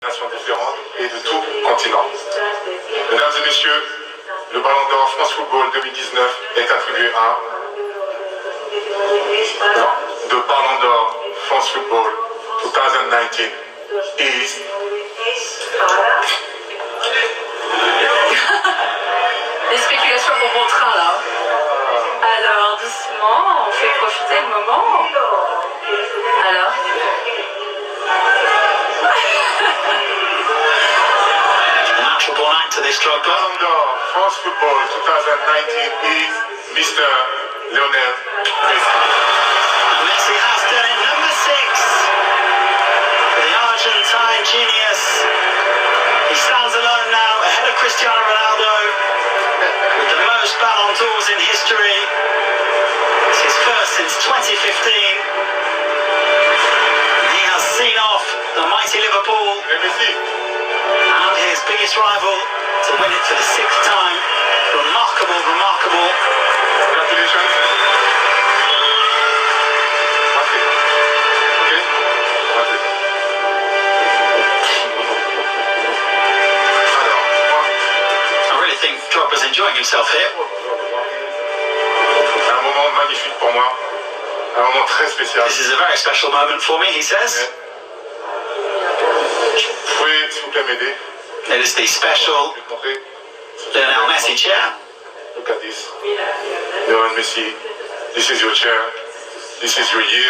nations différentes et de tout continent. Mesdames et messieurs, le Ballon d'Or France Football 2019 est attribué à... Non, the Ballon d'Or France Football 2019 is... Les spéculations vont bon train là. Alors doucement, on fait profiter le moment. Alors Natural act to this drug Ballon d'Or France Football 2019 is Mr. Lionel Messi. And Messi has done it, number 6. The Argentine genius. He stands alone now, ahead of Cristiano Ronaldo, with the most Ballon d'Ors in history. It's his first since 2015. And he has seen off the mighty Liverpool Et Messi, and his biggest rival to win it for the 6th time. Remarkable, remarkable. congratulations. Passez. Ok? Passez. Alors, moi, I really think Drogba's enjoying himself here. un moment magnifique pour moi. Un moment très spécial. This is a very special moment for me, he says. Vous pouvez, s'il vous plaît, m'aider? It is the special Je vais te montrer. Lionel Messi chair. Look at this. Lionel Messi, this is your chair. This is your year.